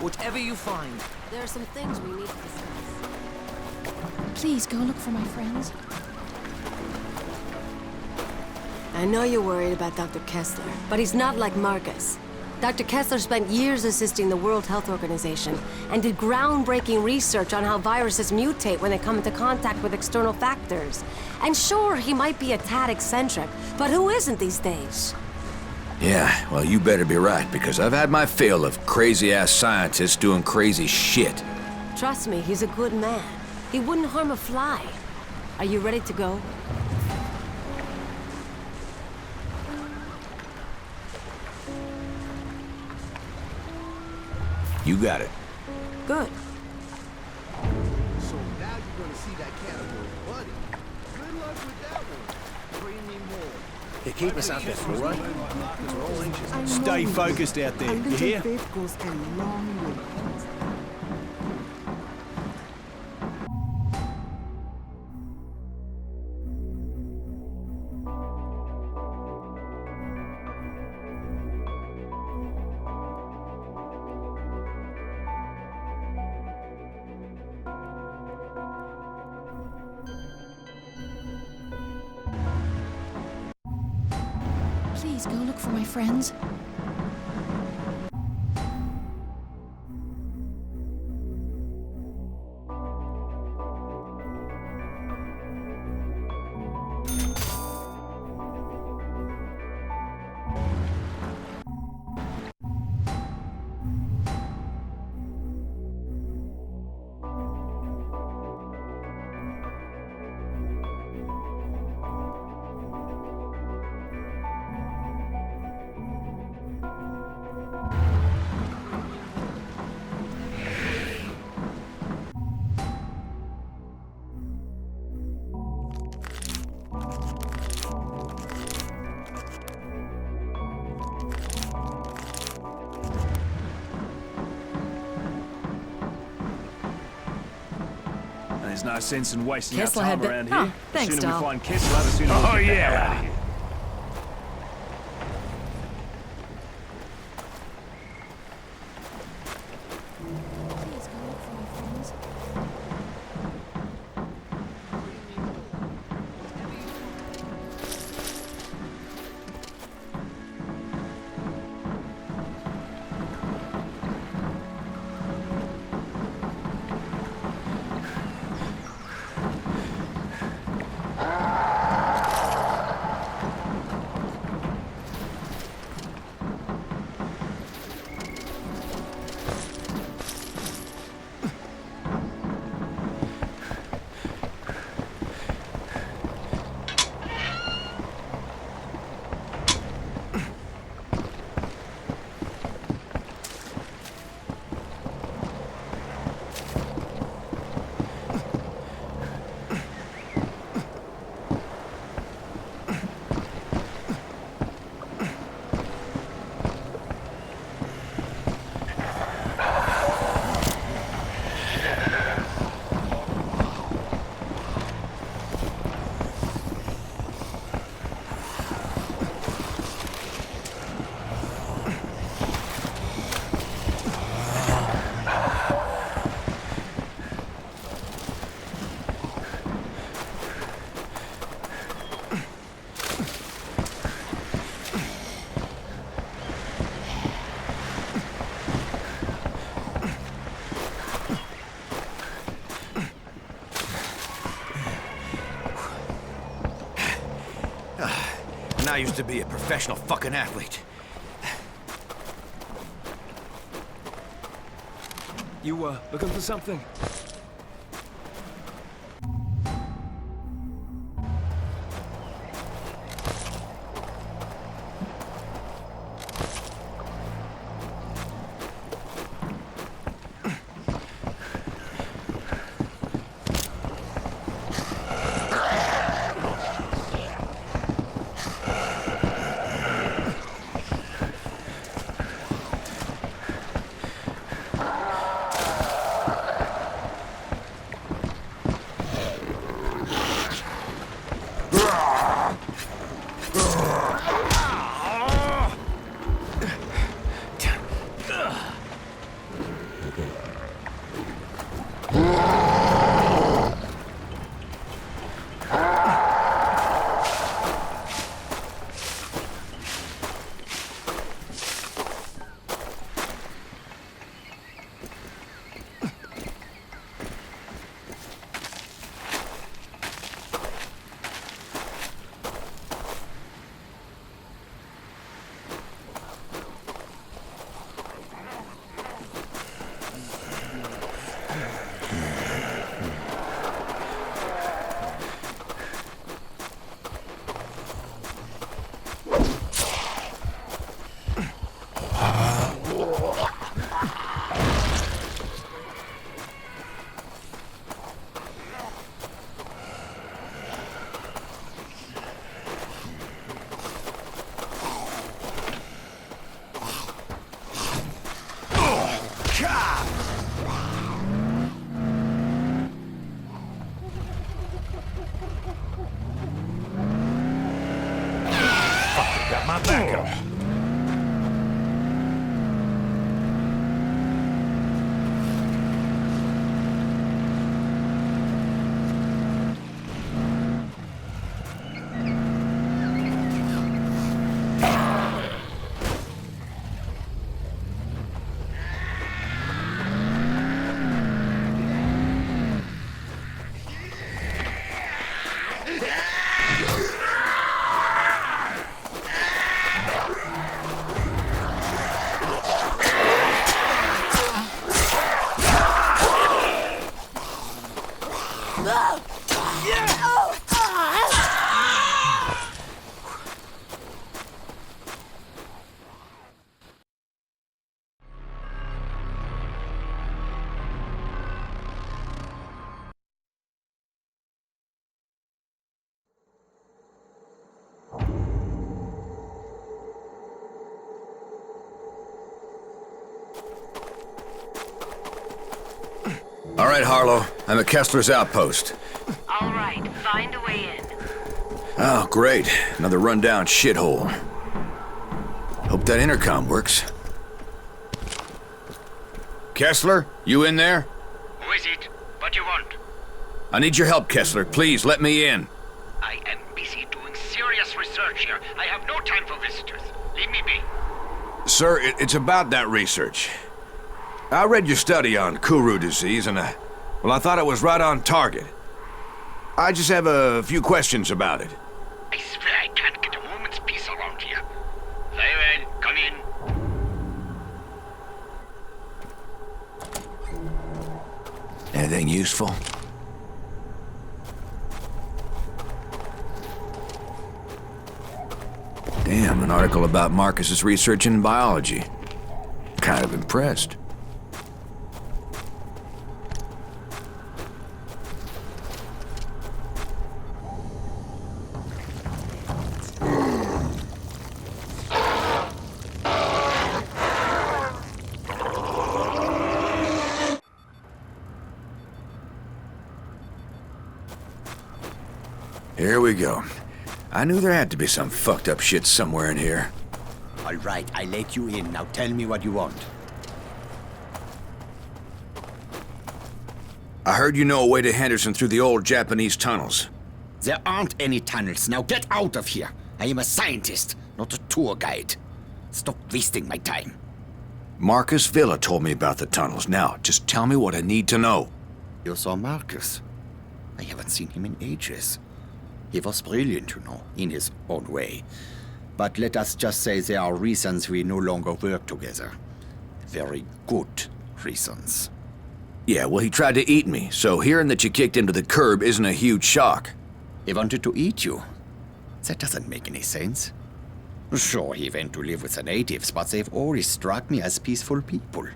Whatever you find. There are some things we need to discuss. Please go look for my friends. I know you're worried about Dr. Kessler, but he's not like Marcus. Dr. Kessler spent years assisting the World Health Organization and did groundbreaking research on how viruses mutate when they come into contact with external factors. And sure, he might be a tad eccentric, but who isn't these days? Yeah, well, you better be right, because I've had my fill of crazy-ass scientists doing crazy shit. Trust me, he's a good man. He wouldn't harm a fly. Are you ready to go? You got it. Good. So now you're gonna see that category, buddy. Good luck with that one. Bring me more. Hey, keep us up there, all right? We're all anxious. Stay focused out there, you hear? Faith goes a long way. Please go look for my friends. There's no sense in wasting Kessler our had time been... around Oh, here. thanks, Sooner we Doll. find Kessler, the sooner we get the hell out of here. Please go look for my friends. And I used to be a professional fucking athlete. You, looking for something? Got my backup. All right, Harlow. I'm at Kessler's outpost. All right, find a way in. Oh, great. Another rundown shithole. Hope that intercom works. Kessler, you in there? Who is it? What do you want? I need your help, Kessler. Please, let me in. I am busy doing serious research here. I have no time for visitors. Leave me be. Sir, it's about that research. I read your study on Kuru disease, and well, I thought it was right on target. I just have a few questions about it. I swear I can't get a moment's peace around here. Very well, come in. Anything useful? Damn, an article about Marcus's research in biology. Kind of impressed. Here we go. I knew there had to be some fucked up shit somewhere in here. All right, I let you in. Now tell me what you want. I heard you know a way to Henderson through the old Japanese tunnels. There aren't any tunnels. Now get out of here. I am a scientist, not a tour guide. Stop wasting my time. Marcus Villa told me about the tunnels. Now, just tell me what I need to know. You saw Marcus? I haven't seen him in ages. He was brilliant, you know, in his own way. But let us just say there are reasons we no longer work together. Very good reasons. Yeah, well, he tried to eat me, so hearing that you kicked him to the curb isn't a huge shock. He wanted to eat you. That doesn't make any sense. Sure, he went to live with the natives, but they've always struck me as peaceful people.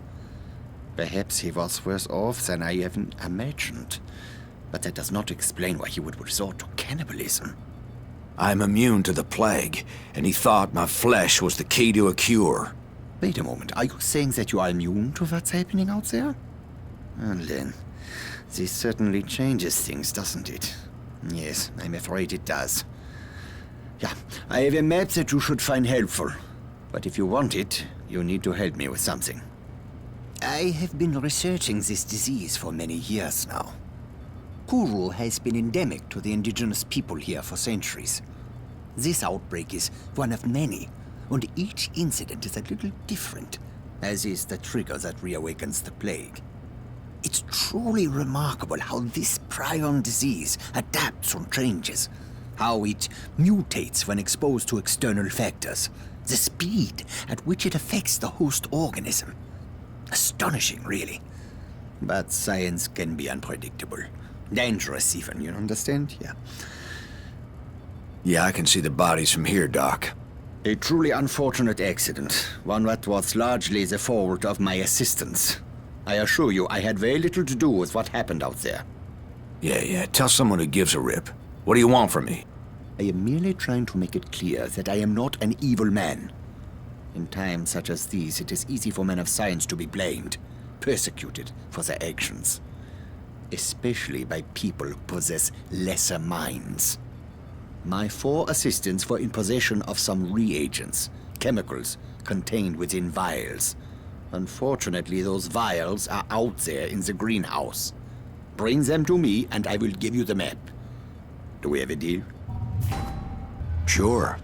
Perhaps he was worse off than I even imagined. But that does not explain why he would resort to cannibalism. I'm immune to the plague, and he thought my flesh was the key to a cure. Wait a moment, are you saying that you are immune to what's happening out there? Well then, this certainly changes things, doesn't it? Yes, I'm afraid it does. Yeah, I have a map that you should find helpful. But if you want it, you need to help me with something. I have been researching this disease for many years now. Kuru has been endemic to the indigenous people here for centuries. This outbreak is one of many, and each incident is a little different, as is the trigger that reawakens the plague. It's truly remarkable how this prion disease adapts and changes, how it mutates when exposed to external factors, the speed at which it affects the host organism. Astonishing, really. But science can be unpredictable. Dangerous, even, you understand? Yeah. Yeah, I can see the bodies from here, Doc. A truly unfortunate accident, one that was largely the fault of my assistants. I assure you, I had very little to do with what happened out there. Yeah, tell someone who gives a rip. What do you want from me? I am merely trying to make it clear that I am not an evil man. In times such as these, it is easy for men of science to be blamed, persecuted for their actions. Especially by people who possess lesser minds. My 4 assistants were in possession of some reagents, chemicals contained within vials. Unfortunately, those vials are out there in the greenhouse. Bring them to me and I will give you the map. Do we have a deal? Sure.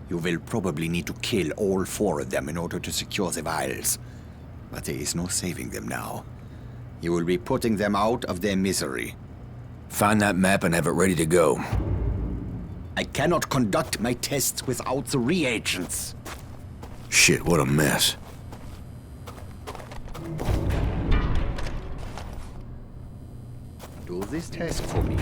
You will probably need to kill all 4 of them in order to secure the vials. But there is no saving them now. You will be putting them out of their misery. Find that map and have it ready to go. I cannot conduct my tests without the reagents. Shit, what a mess. Do this test for me.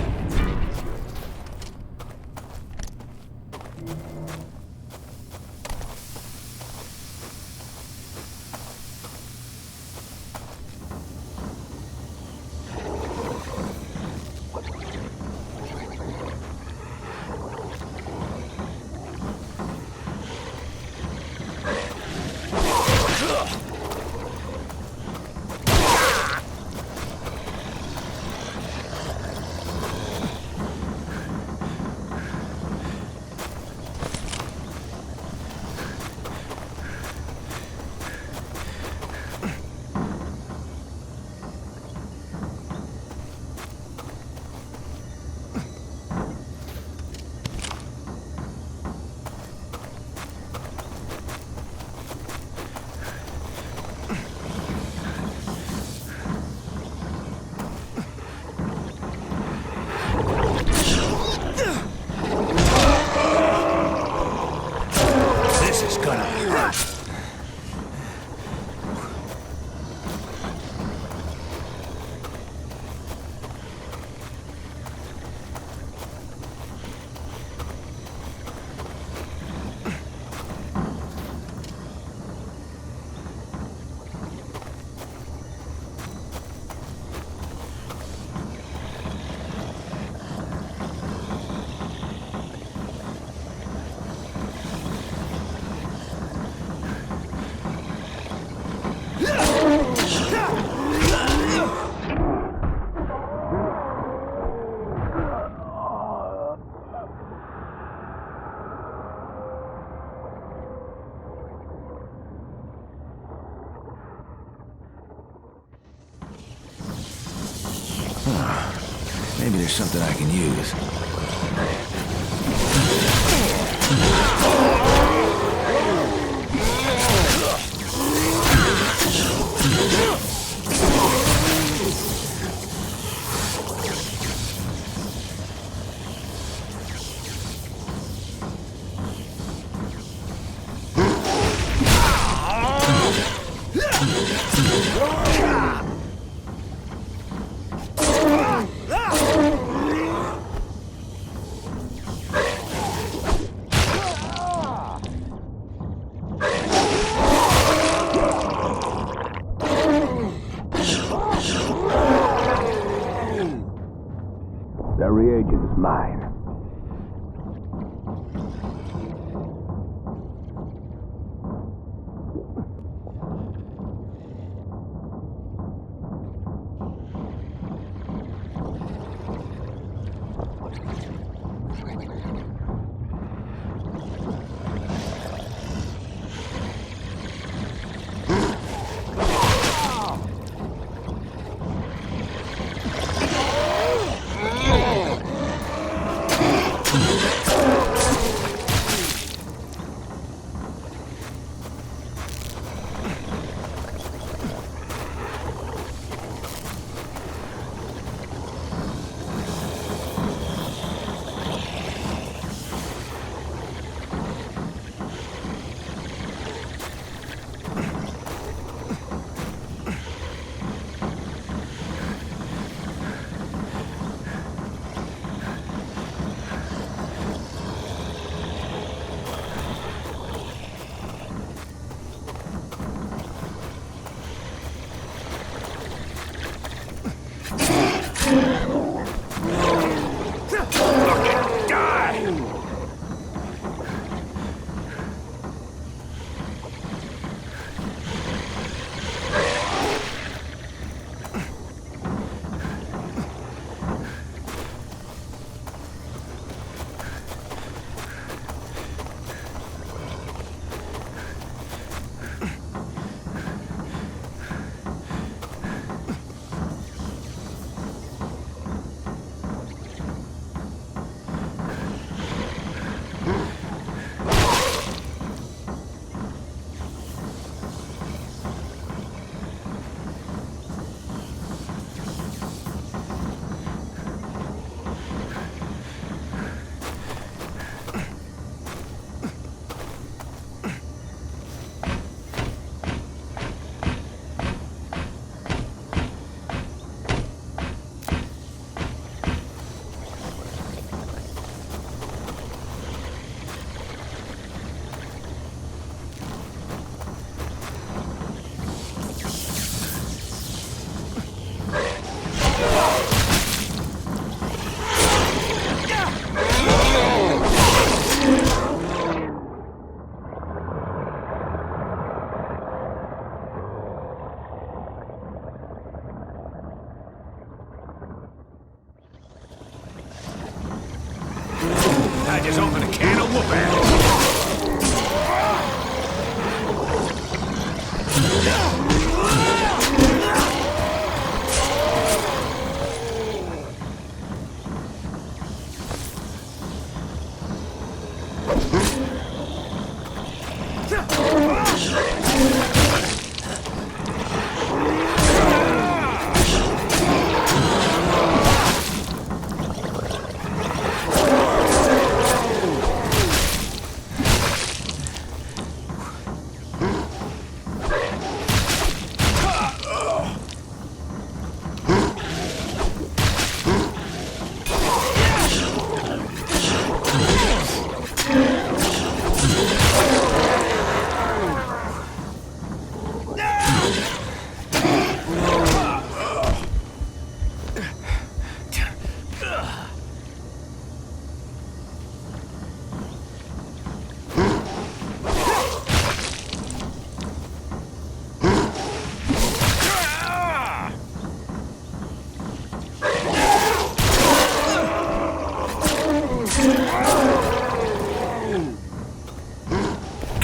Maybe there's something I can use. That reagent is mine.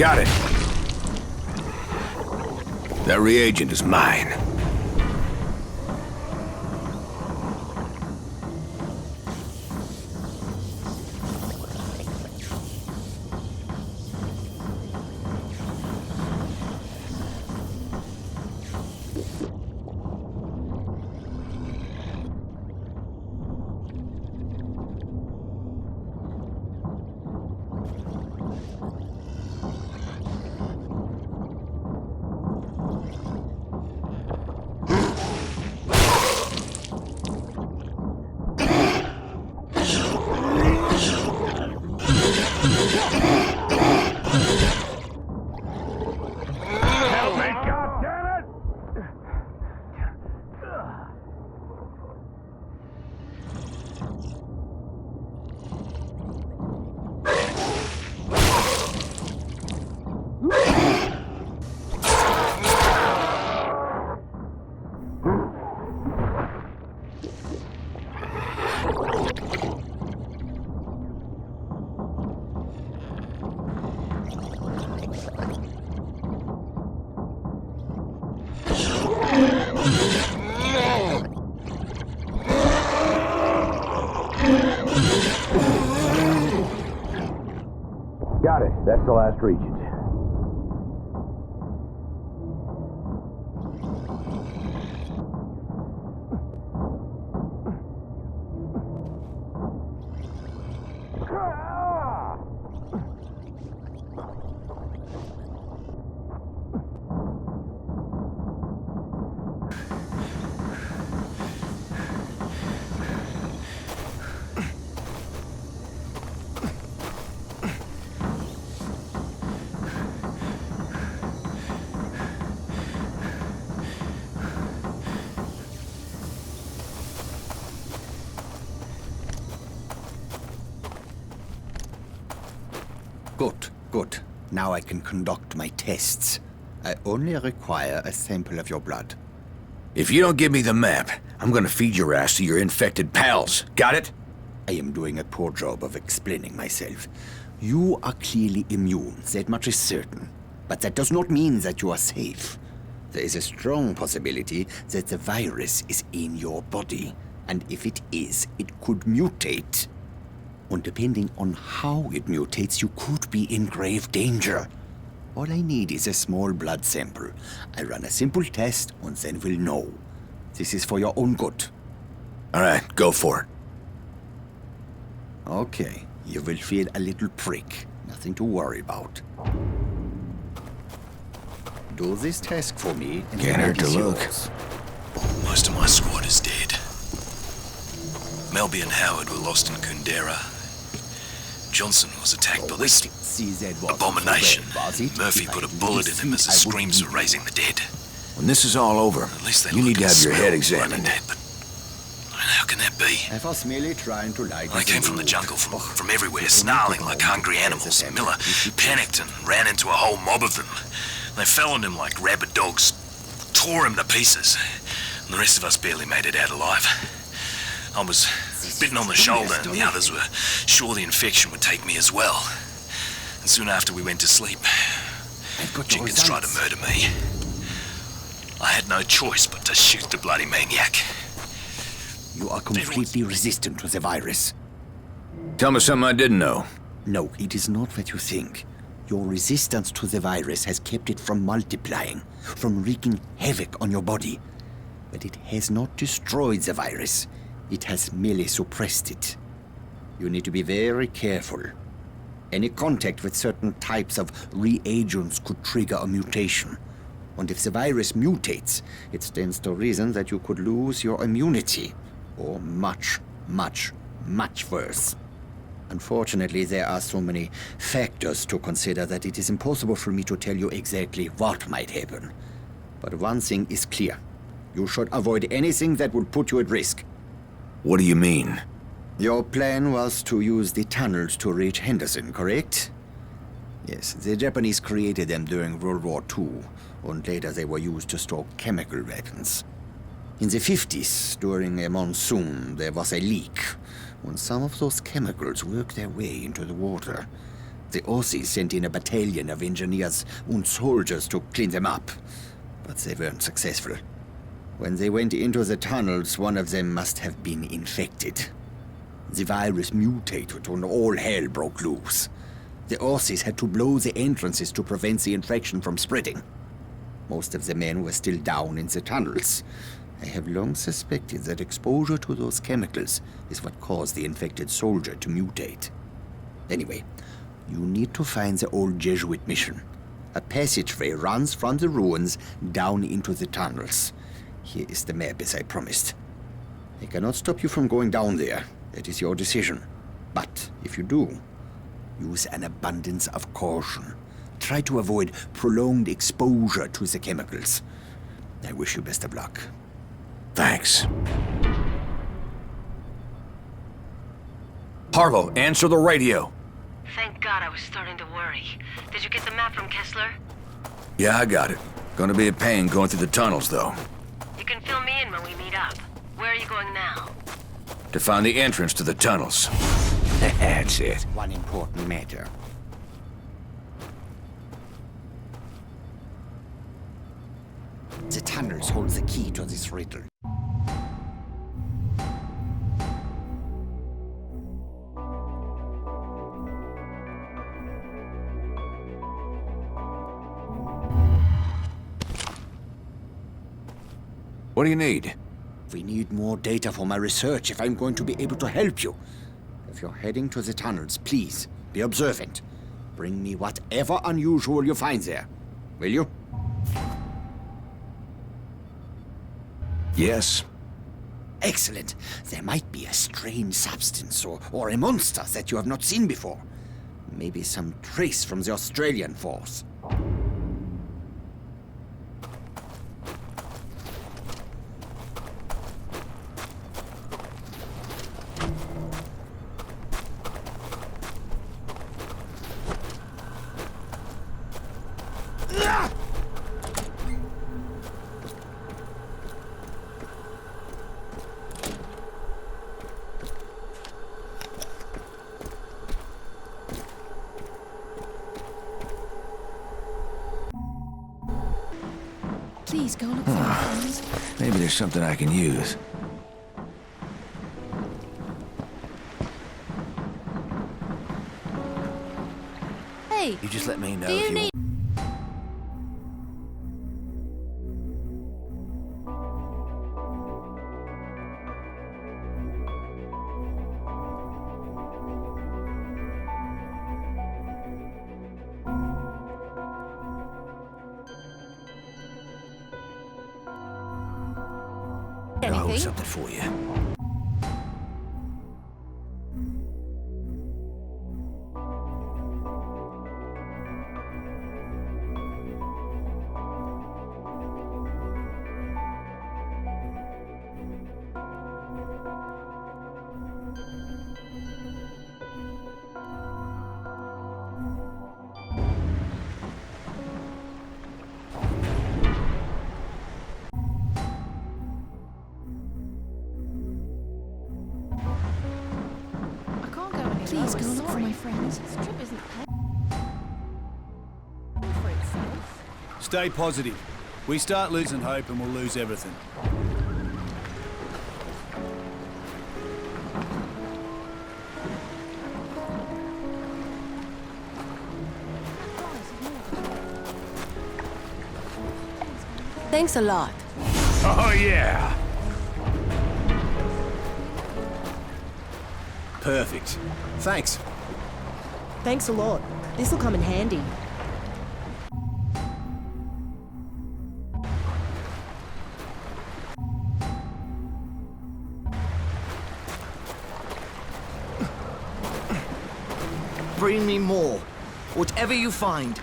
Got it. That reagent is mine. Got it. That's the last region. Good, good. Now I can conduct my tests. I only require a sample of your blood. If you don't give me the map, I'm gonna feed your ass to your infected pals. Got it? I am doing a poor job of explaining myself. You are clearly immune, that much is certain. But that does not mean that you are safe. There is a strong possibility that the virus is in your body. And if it is, it could mutate. And depending on how it mutates, you could be in grave danger. All I need is a small blood sample. I run a simple test and then we'll know. This is for your own good. All right, go for it. Okay, you will feel a little prick. Nothing to worry about. Do this task for me and Can't hurt to look. Most of my squad is dead. Melby and Howard were lost in Kundera. Johnson was attacked by this abomination. Murphy put a bullet in him as the screams were raising the dead. When this is all over, At least they you need look to and have your smell head bloody examined. dead, but how can that be? I was merely trying to light I came from the jungle, from everywhere, snarling like hungry animals. Miller panicked and ran into a whole mob of them. They fell on him like rabid dogs, tore him to pieces, and the rest of us barely made it out alive. I was bitten on the shoulder, and the others were sure the infection would take me as well. And soon after we went to sleep, Jenkins tried to murder me. I had no choice but to shoot the bloody maniac. You are completely resistant to the virus. Tell me something I didn't know. No, it is not what you think. Your resistance to the virus has kept it from multiplying, from wreaking havoc on your body. But it has not destroyed the virus. It has merely suppressed it. You need to be very careful. Any contact with certain types of reagents could trigger a mutation. And if the virus mutates, it stands to reason that you could lose your immunity. Or much, much, much worse. Unfortunately, there are so many factors to consider that it is impossible for me to tell you exactly what might happen. But one thing is clear. You should avoid anything that would put you at risk. What do you mean? Your plan was to use the tunnels to reach Henderson, correct? Yes, the Japanese created them during World War II, and later they were used to store chemical weapons. In the 50s, during a monsoon, there was a leak, and some of those chemicals worked their way into the water. The Aussies sent in a battalion of engineers and soldiers to clean them up, but they weren't successful. When they went into the tunnels, one of them must have been infected. The virus mutated and all hell broke loose. The Aussies had to blow the entrances to prevent the infection from spreading. Most of the men were still down in the tunnels. I have long suspected that exposure to those chemicals is what caused the infected soldier to mutate. Anyway, you need to find the old Jesuit mission. A passageway runs from the ruins down into the tunnels. Here is the map as I promised. I cannot stop you from going down there. That is your decision. But if you do, use an abundance of caution. Try to avoid prolonged exposure to the chemicals. I wish you best of luck. Thanks. Harlow, answer the radio. Thank God, I was starting to worry. Did you get the map from Kessler? Yeah, I got it. Gonna be a pain going through the tunnels, though. You can fill me in when we meet up. Where are you going now? To find the entrance to the tunnels. That's it. One important matter. The tunnels hold the key to this riddle. What do you need? We need more data for my research if I'm going to be able to help you. If you're heading to the tunnels, please be observant. Bring me whatever unusual you find there. Will you? Yes. Excellent. There might be a strange substance or a monster that you have not seen before. Maybe some trace from the Australian force. Please go look for my friends. Maybe there's something I can use. Hey, You just let me know do if you you need... I'll hold anything? something for you. I can't go anywhere. Please go look for my friends. This trip isn't paying for itself. Stay positive. We start losing hope and we'll lose everything. Thanks a lot. Oh, yeah. Perfect. Thanks. Thanks a lot. This'll come in handy. Bring me more. Whatever you find.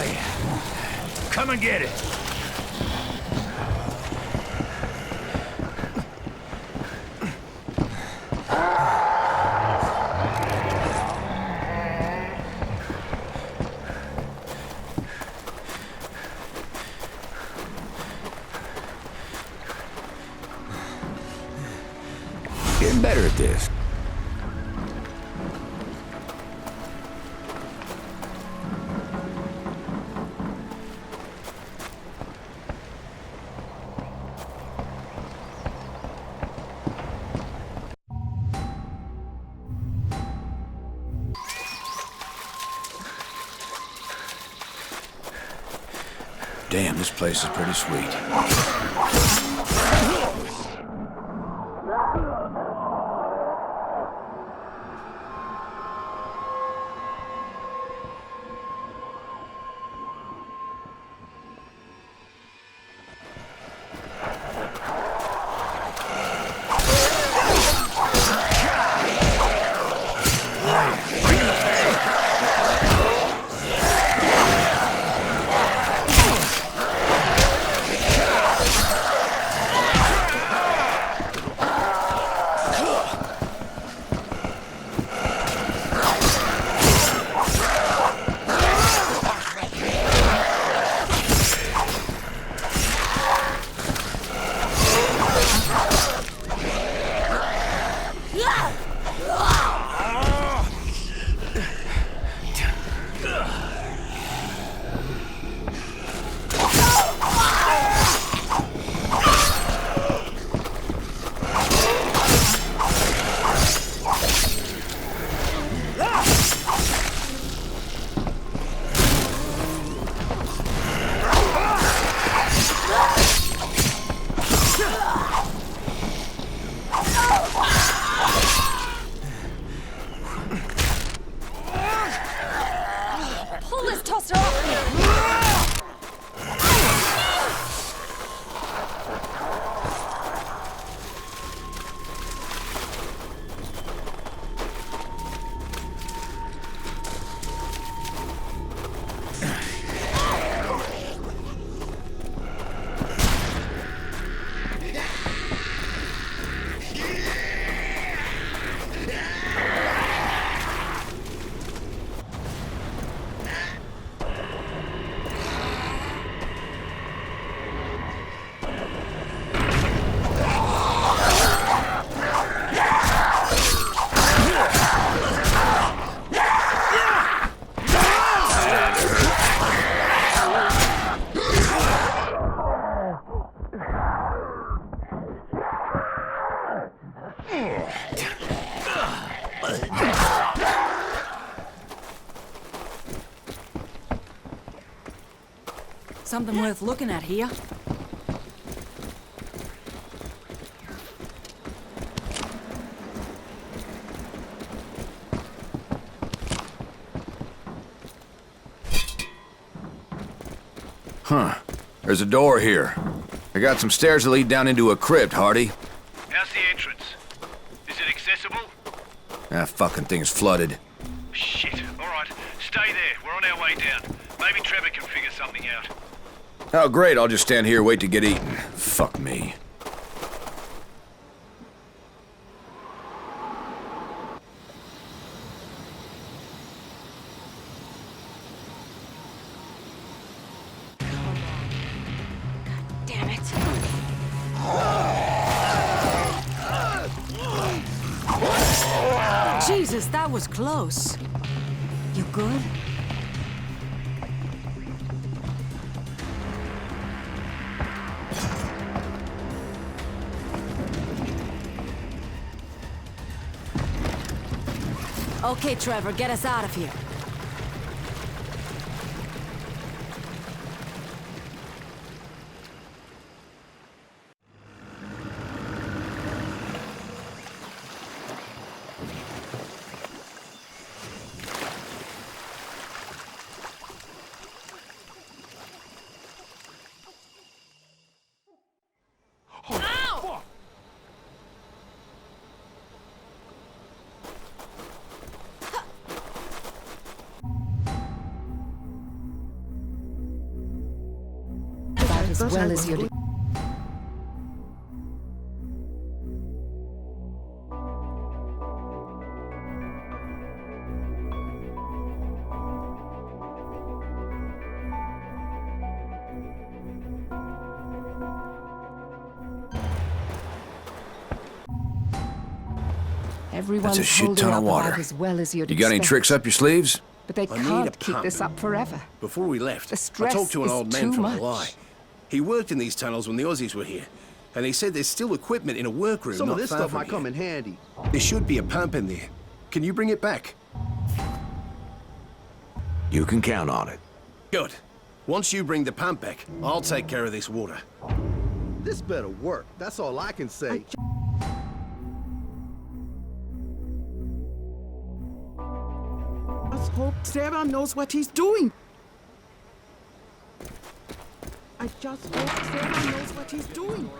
boy. Come and get it. Getting better at this. Damn, this place is pretty sweet. Something worth looking at here. Huh. There's a door here. I got some stairs that lead down into a crypt, Hardy. How's the entrance? Is it accessible? That fucking thing's flooded. Shit. All right. Stay there. We're on our way down. Maybe Trevor can figure something out. Oh, great. I'll just stand here and wait to get eaten. Fuck me. Damn it. Jesus, that was close. You good? Okay, Trevor, get us out of here. as well as your... That's a shit ton of water. As well as you'd You got any expect. tricks up your sleeves? But they I need a can't keep pump. this up forever. Before we left, The I stress talked to an is old man too from much. Hawaii. He worked in these tunnels when the Aussies were here, and he said there's still equipment in a workroom Some not of this far stuff from might here. come in handy. There should be a pump in there. Can you bring it back? You can count on it. Good. Once you bring the pump back, I'll take care of this water. This better work. That's all I can say. Let's hope Sarah knows what he's doing. I just hope Sarah knows what he's doing.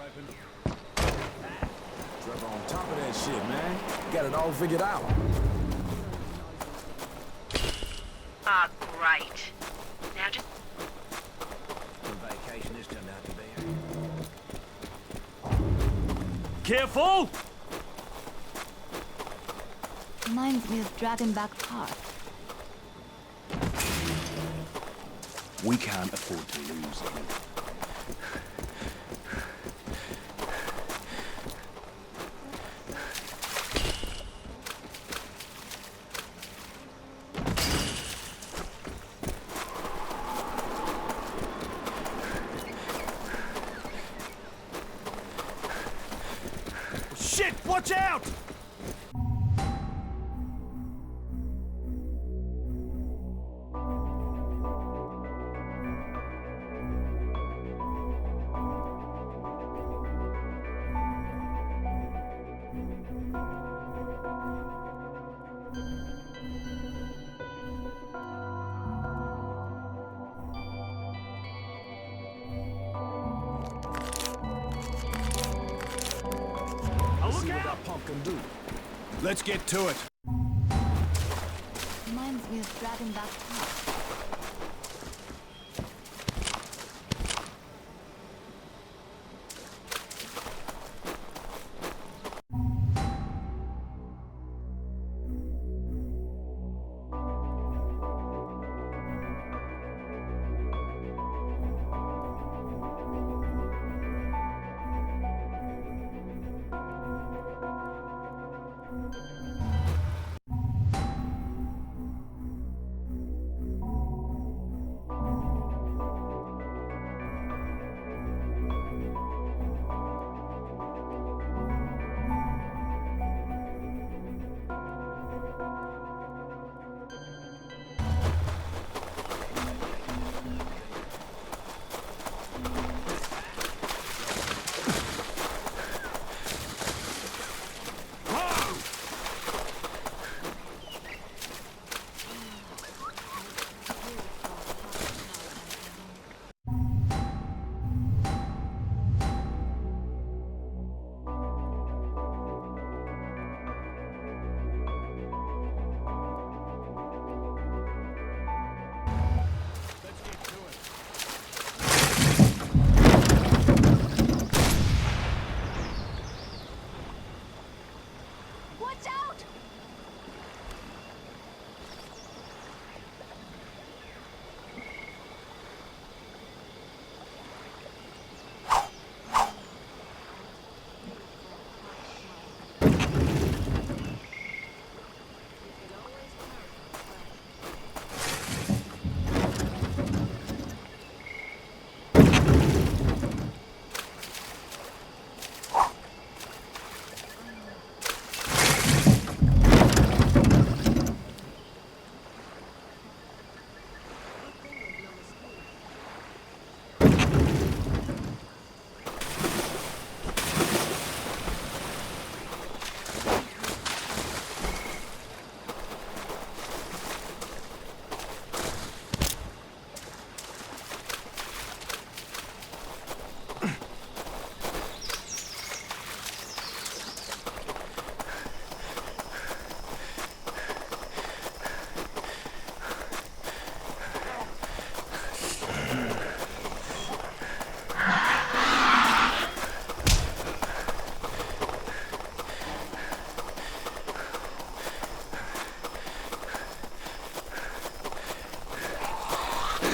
Trevor on top of that shit, man. Got it all figured out. Ah, great. Now just... The vacation has turned out to be. Careful! Reminds me of Dragonback Park. We can't afford to lose him. Shit! Watch out! See what that pump can do. Let's get to it. Reminds me of Dragonback Park.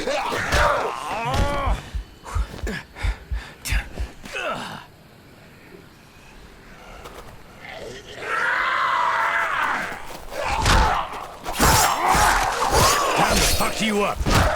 Time to fuck you up.